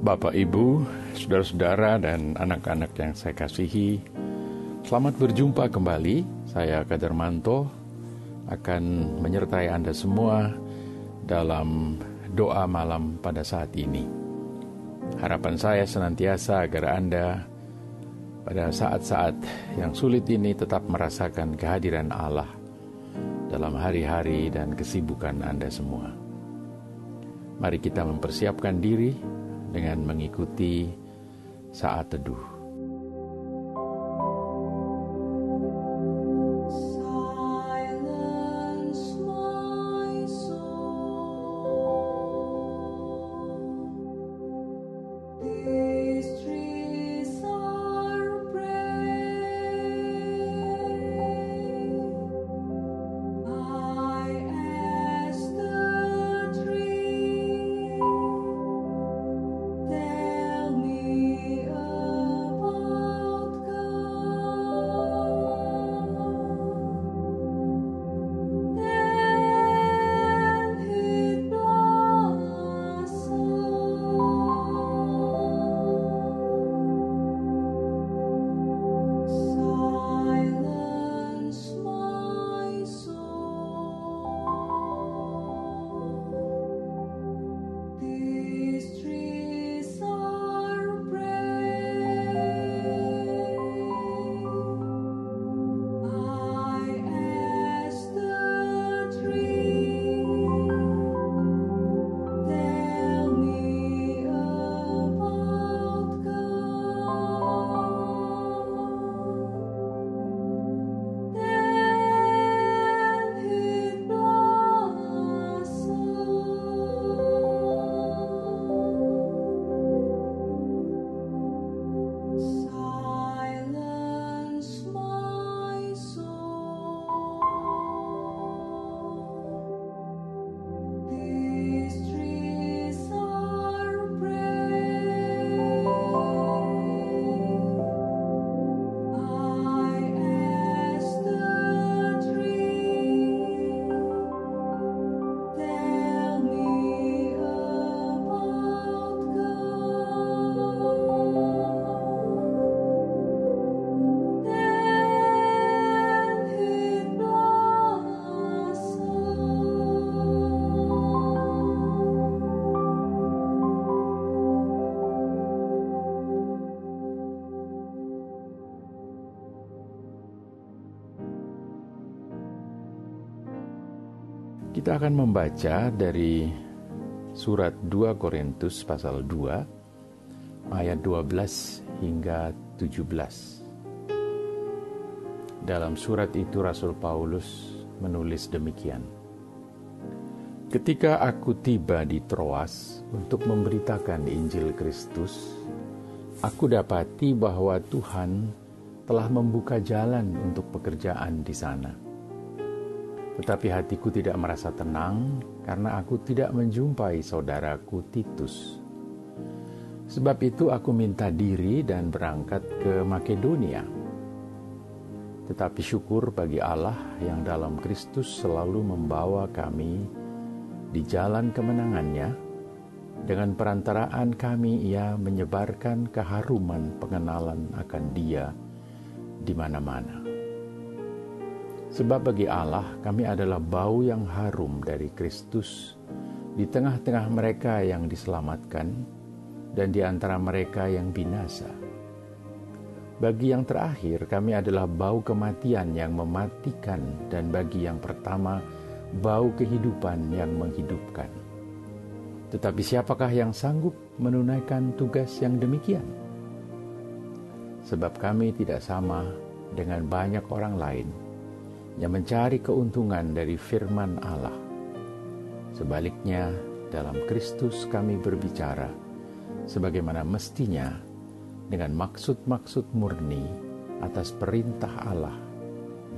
Bapak, Ibu, saudara-saudara, dan anak-anak yang saya kasihi, selamat berjumpa kembali. Saya Kadarmanto akan menyertai Anda semua dalam doa malam pada saat ini. Harapan saya senantiasa agar Anda pada saat-saat yang sulit ini tetap merasakan kehadiran Allah dalam hari-hari dan kesibukan Anda semua. Mari kita mempersiapkan diri dengan mengikuti saat teduh. Kita akan membaca dari surat 2 Korintus pasal 2 ayat 12 hingga 17. Dalam surat itu Rasul Paulus menulis demikian. Ketika aku tiba di Troas untuk memberitakan Injil Kristus, aku dapati bahwa Tuhan telah membuka jalan untuk pekerjaan di sana. Tetapi hatiku tidak merasa tenang karena aku tidak menjumpai saudaraku Titus. Sebab itu aku minta diri dan berangkat ke Makedonia. Tetapi syukur bagi Allah yang dalam Kristus selalu membawa kami di jalan kemenangannya. Dengan perantaraan kami ia menyebarkan keharuman pengenalan akan Dia di mana-mana. Sebab bagi Allah kami adalah bau yang harum dari Kristus di tengah-tengah mereka yang diselamatkan dan di antara mereka yang binasa. Bagi yang terakhir kami adalah bau kematian yang mematikan, dan bagi yang pertama bau kehidupan yang menghidupkan. Tetapi siapakah yang sanggup menunaikan tugas yang demikian? Sebab kami tidak sama dengan banyak orang lain yang mencari keuntungan dari firman Allah. Sebaliknya, dalam Kristus kami berbicara sebagaimana mestinya dengan maksud-maksud murni atas perintah Allah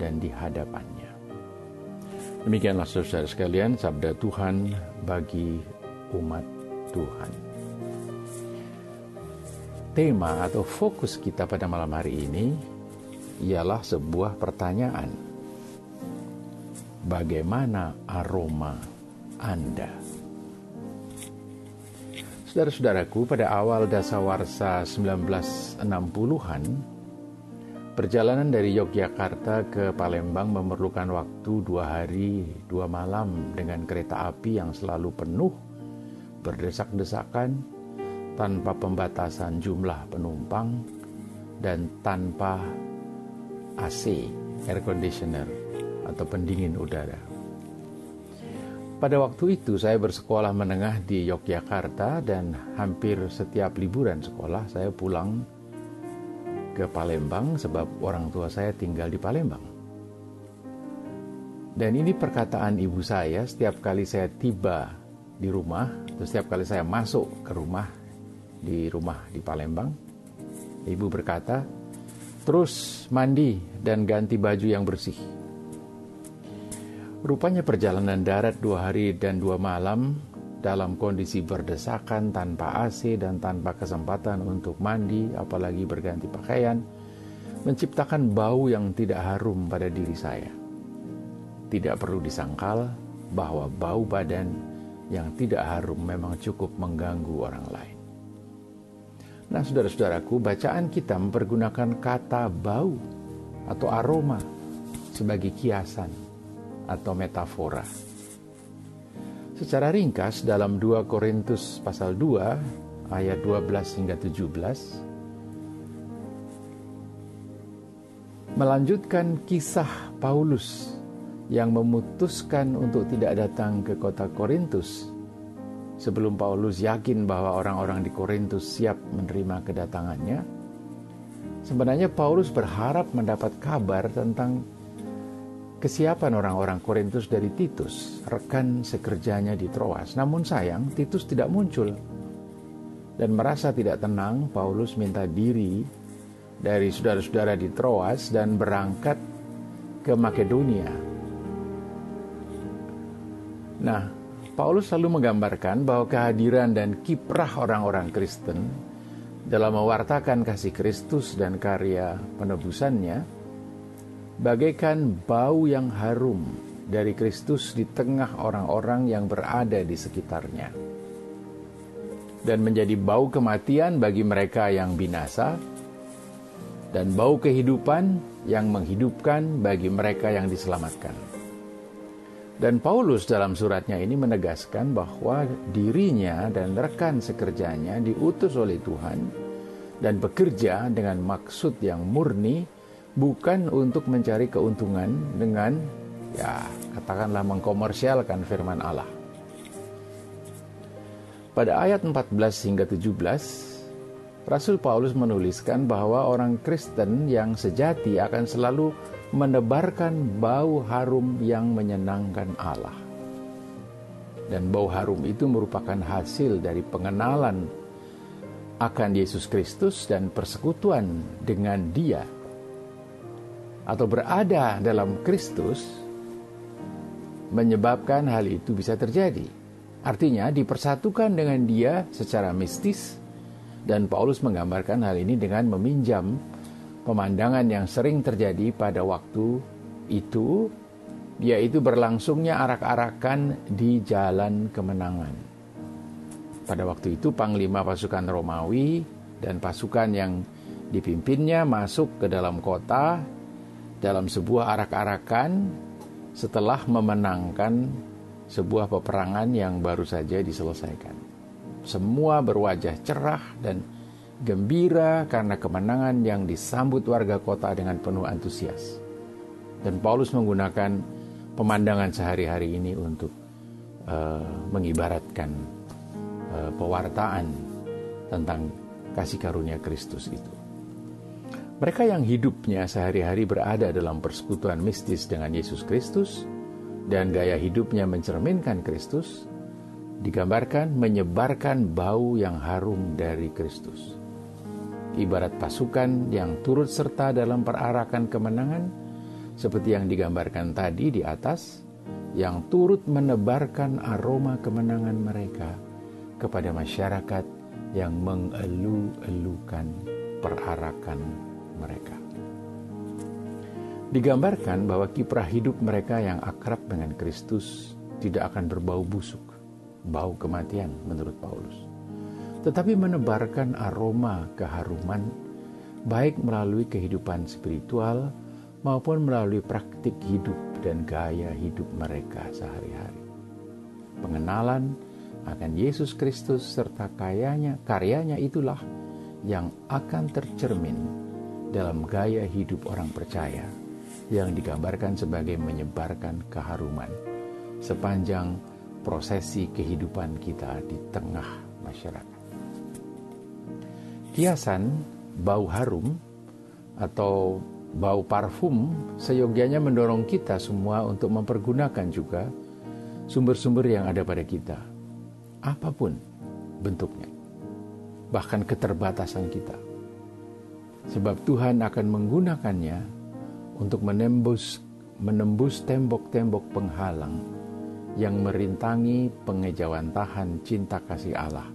dan di hadapannya. Demikianlah saudara sekalian sabda Tuhan bagi umat Tuhan. Tema atau fokus kita pada malam hari ini ialah sebuah pertanyaan. Bagaimana aroma Anda? Saudara-saudaraku, pada awal dasawarsa 1960-an, perjalanan dari Yogyakarta ke Palembang memerlukan waktu 2 hari 2 malam dengan kereta api yang selalu penuh, berdesak-desakan, tanpa pembatasan jumlah penumpang, dan tanpa AC, air conditioner, atau pendingin udara. Pada waktu itu saya bersekolah menengah di Yogyakarta dan hampir setiap liburan sekolah saya pulang ke Palembang sebab orang tua saya tinggal di Palembang. Dan ini perkataan ibu saya setiap kali saya tiba di rumah, atau setiap kali saya masuk ke rumah di Palembang. Ibu berkata, "Terus mandi dan ganti baju yang bersih." Rupanya perjalanan darat 2 hari dan 2 malam dalam kondisi berdesakan, tanpa AC dan tanpa kesempatan untuk mandi, apalagi berganti pakaian, menciptakan bau yang tidak harum pada diri saya. Tidak perlu disangkal bahwa bau badan yang tidak harum memang cukup mengganggu orang lain. Nah, saudara-saudaraku, bacaan kita mempergunakan kata bau atau aroma sebagai kiasan atau metafora. Secara ringkas dalam 2 Korintus pasal 2 ayat 12 hingga 17 melanjutkan kisah Paulus yang memutuskan untuk tidak datang ke kota Korintus sebelum Paulus yakin bahwa orang-orang di Korintus siap menerima kedatangannya. Sebenarnya Paulus berharap mendapat kabar tentang kesiapan orang-orang Korintus dari Titus, rekan sekerjanya di Troas. Namun sayang, Titus tidak muncul. Dan merasa tidak tenang, Paulus minta diri dari saudara-saudara di Troas dan berangkat ke Makedonia. Nah, Paulus selalu menggambarkan bahwa kehadiran dan kiprah orang-orang Kristen dalam mewartakan kasih Kristus dan karya penebusannya bagaikan bau yang harum dari Kristus di tengah orang-orang yang berada di sekitarnya, dan menjadi bau kematian bagi mereka yang binasa, dan bau kehidupan yang menghidupkan bagi mereka yang diselamatkan. Dan Paulus dalam suratnya ini menegaskan bahwa dirinya dan rekan sekerjanya diutus oleh Tuhan dan bekerja dengan maksud yang murni, bukan untuk mencari keuntungan dengan, katakanlah mengkomersialkan firman Allah. Pada ayat 14 hingga 17, Rasul Paulus menuliskan bahwa orang Kristen yang sejati akan selalu menebarkan bau harum yang menyenangkan Allah. Dan bau harum itu merupakan hasil dari pengenalan akan Yesus Kristus dan persekutuan dengan Dia, atau berada dalam Kristus, menyebabkan hal itu bisa terjadi. Artinya dipersatukan dengan Dia secara mistis, dan Paulus menggambarkan hal ini dengan meminjam pemandangan yang sering terjadi pada waktu itu, yaitu berlangsungnya arak-arakan di jalan kemenangan. Pada waktu itu panglima pasukan Romawi dan pasukan yang dipimpinnya masuk ke dalam kota dalam sebuah arak-arakan setelah memenangkan sebuah peperangan yang baru saja diselesaikan. Semua berwajah cerah dan gembira karena kemenangan yang disambut warga kota dengan penuh antusias. Dan Paulus menggunakan pemandangan sehari-hari ini untuk mengibaratkan pewartaan tentang kasih karunia Kristus itu. Mereka yang hidupnya sehari-hari berada dalam persekutuan mistis dengan Yesus Kristus dan gaya hidupnya mencerminkan Kristus, digambarkan menyebarkan bau yang harum dari Kristus. Ibarat pasukan yang turut serta dalam perarakan kemenangan, seperti yang digambarkan tadi di atas, yang turut menebarkan aroma kemenangan mereka kepada masyarakat yang mengeluh-elukan perarakan mereka. Digambarkan bahwa kiprah hidup mereka yang akrab dengan Kristus tidak akan berbau busuk, bau kematian menurut Paulus. tetapi menebarkan aroma keharuman baik melalui kehidupan spiritual maupun melalui praktik hidup dan gaya hidup mereka sehari-hari. Pengenalan akan Yesus Kristus serta karyanya itulah yang akan tercermin dalam gaya hidup orang percaya yang digambarkan sebagai menyebarkan keharuman sepanjang prosesi kehidupan kita di tengah masyarakat. Hiasan bau harum atau bau parfum seyogianya mendorong kita semua untuk mempergunakan juga sumber-sumber yang ada pada kita, apapun bentuknya, bahkan keterbatasan kita. Sebab Tuhan akan menggunakannya untuk menembus tembok-tembok penghalang yang merintangi pengejawantahan cinta kasih Allah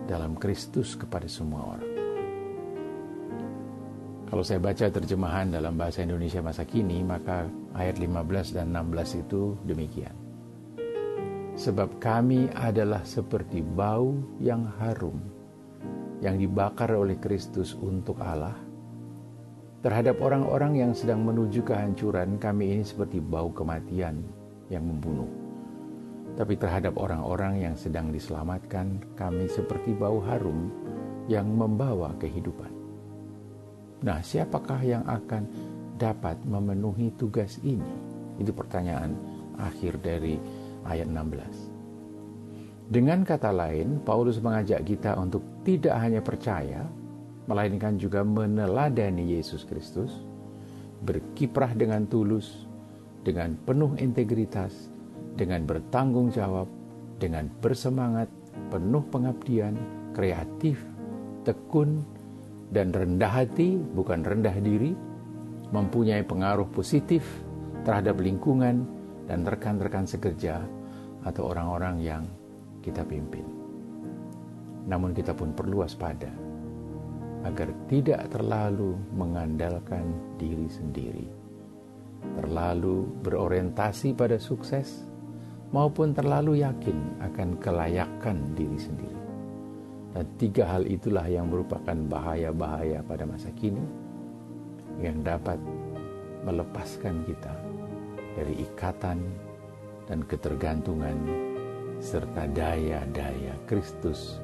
dalam Kristus kepada semua orang. Kalau saya baca terjemahan dalam bahasa Indonesia masa kini, maka ayat 15 dan 16 itu demikian. Sebab kami adalah seperti bau yang harum, yang dibakar oleh Kristus untuk Allah. Terhadap orang-orang yang sedang menuju kehancuran, kami ini seperti bau kematian yang membunuh. Tapi terhadap orang-orang yang sedang diselamatkan, kami seperti bau harum yang membawa kehidupan. Nah, siapakah yang akan dapat memenuhi tugas ini? Itu pertanyaan akhir dari ayat 16. Dengan kata lain, Paulus mengajak kita untuk tidak hanya percaya, melainkan juga meneladani Yesus Kristus, berkiprah dengan tulus, dengan penuh integritas, dengan bertanggung jawab, dengan bersemangat, penuh pengabdian, kreatif, tekun, dan rendah hati, bukan rendah diri, mempunyai pengaruh positif terhadap lingkungan dan rekan-rekan sekerja atau orang-orang yang kita pimpin. Namun kita pun perlu waspada agar tidak terlalu mengandalkan diri sendiri, terlalu berorientasi pada sukses, maupun terlalu yakin akan kelayakan diri sendiri. Dan 3 hal itulah yang merupakan bahaya-bahaya pada masa kini yang dapat melepaskan kita dari ikatan dan ketergantungan serta daya-daya Kristus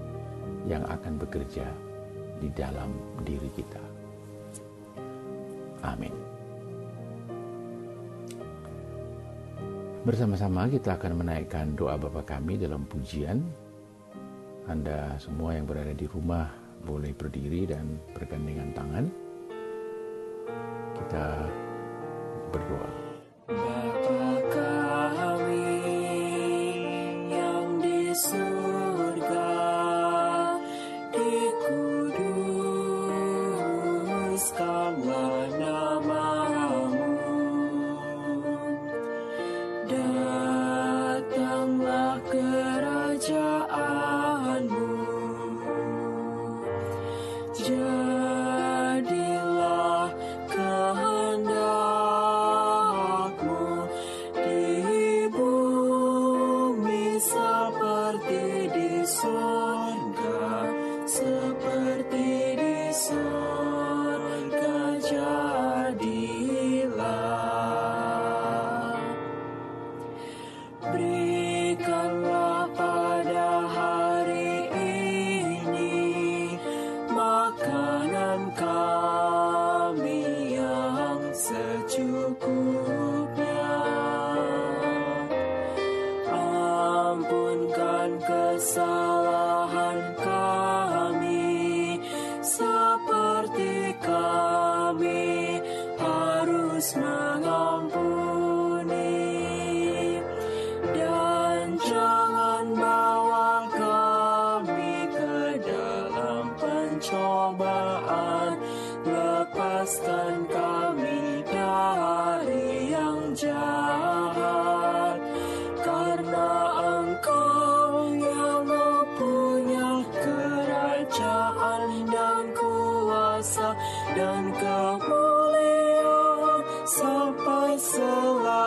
yang akan bekerja di dalam diri kita. Amin. Bersama-sama kita akan menaikkan doa Bapa kami dalam pujian. Anda semua yang berada di rumah boleh berdiri dan bergandengan tangan. Kita berdoa. Bapa kami yang di surga, dikuduskanlah nama-Mu. Datanglah kerajaan-Mu. Jadilah kehendak-Mu di bumi seperti di surga, seperti di surga jadilah. Berikanlah pada hari ini makanan kami yang secukupnya. Ampunkan kesalahan kami seperti kami harus mengampuni. Dan jangan bawa kami ke dalam pencobaan, lepaskan kami dari yang jahat. Karena Engkau yang mempunyai kerajaan dan kuasa dan kemuliaan sampai selamanya.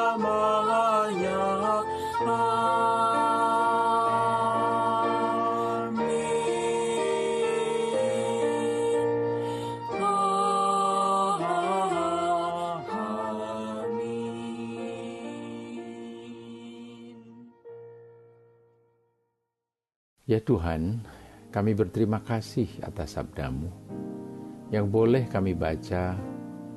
Amin. Ya Tuhan, kami berterima kasih atas sabda-Mu yang boleh kami baca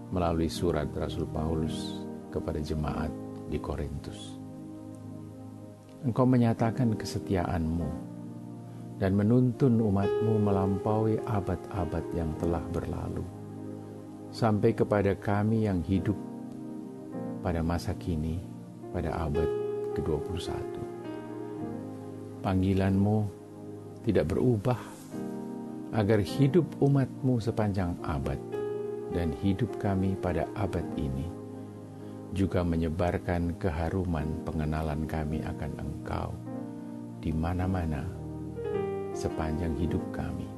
melalui surat Rasul Paulus kepada jemaat di Korintus. Engkau menyatakan kesetiaan-Mu dan menuntun umat-Mu melampaui abad-abad yang telah berlalu, sampai kepada kami yang hidup pada masa kini, pada abad ke-21. Panggilan-Mu tidak berubah, agar hidup umat-Mu sepanjang abad dan hidup kami pada abad ini juga menyebarkan keharuman pengenalan kami akan Engkau di mana-mana sepanjang hidup kami.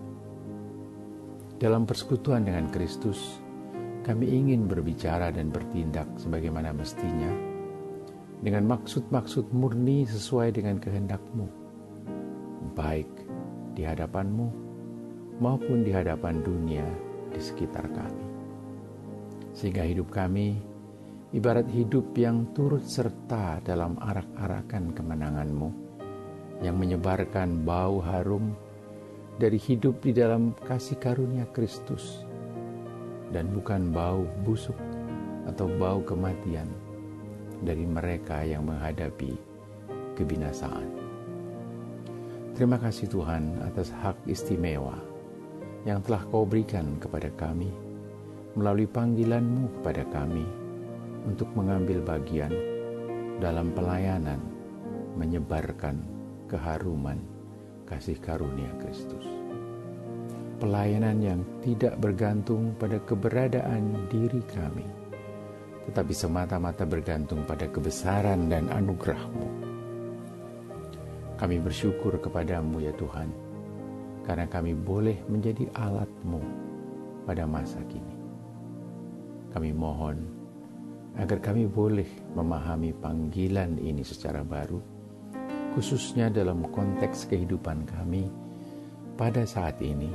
Dalam persekutuan dengan Kristus, kami ingin berbicara dan bertindak sebagaimana mestinya, dengan maksud-maksud murni sesuai dengan kehendak-Mu, baik di hadapan-Mu maupun di hadapan dunia di sekitar kami. Sehingga hidup kami ibarat hidup yang turut serta dalam arak-arakan kemenangan-Mu, yang menyebarkan bau harum dari hidup di dalam kasih karunia Kristus, dan bukan bau busuk atau bau kematian dari mereka yang menghadapi kebinasaan. Terima kasih Tuhan atas hak istimewa yang telah Kau berikan kepada kami melalui panggilan-Mu kepada kami untuk mengambil bagian dalam pelayanan menyebarkan keharuman kasih karunia Kristus. Pelayanan yang tidak bergantung pada keberadaan diri kami, tetapi semata-mata bergantung pada kebesaran dan anugerah-Mu. Kami bersyukur kepada-Mu ya Tuhan, karena kami boleh menjadi alat-Mu pada masa kini. Kami mohon agar kami boleh memahami panggilan ini secara baru, khususnya dalam konteks kehidupan kami pada saat ini,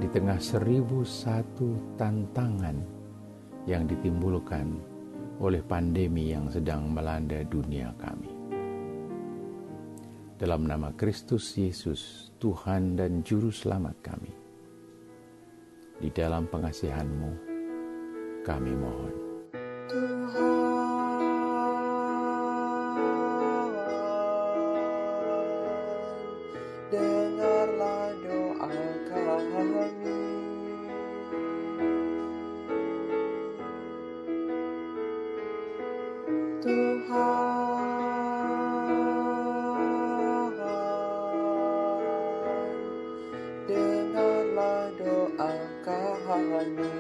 di tengah 1001 tantangan yang ditimbulkan oleh pandemi yang sedang melanda dunia kami. Dalam nama Kristus Yesus, Tuhan dan Juru Selamat kami, di dalam pengasihan-Mu kami mohon. Tuhan, dengarlah doa kami. Tuhan, dengarlah doa kami.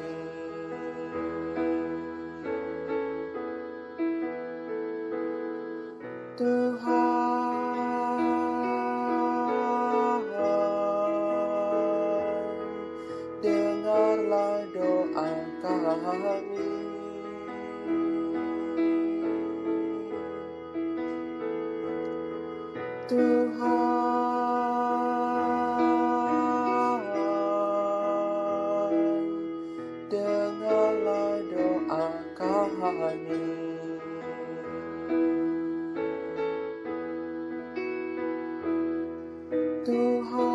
Tuhan, dengarlah doa kami. Tuhan, dengarlah doa kami. Tuhan,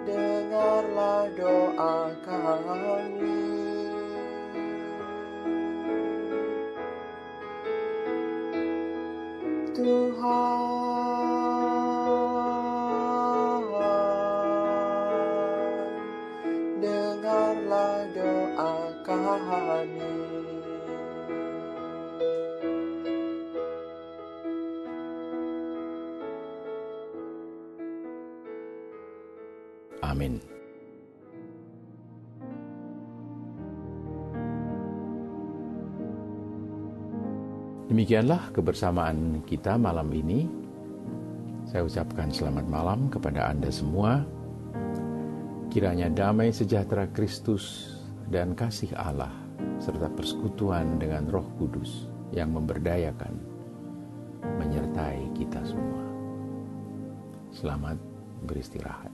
dengarlah doa kami. Tuhan, dengarlah doa kami. Amin. Demikianlah kebersamaan kita malam ini. Saya ucapkan selamat malam kepada Anda semua. Kiranya damai sejahtera Kristus dan kasih Allah serta persekutuan dengan Roh Kudus yang memberdayakan menyertai kita semua. Selamat beristirahat.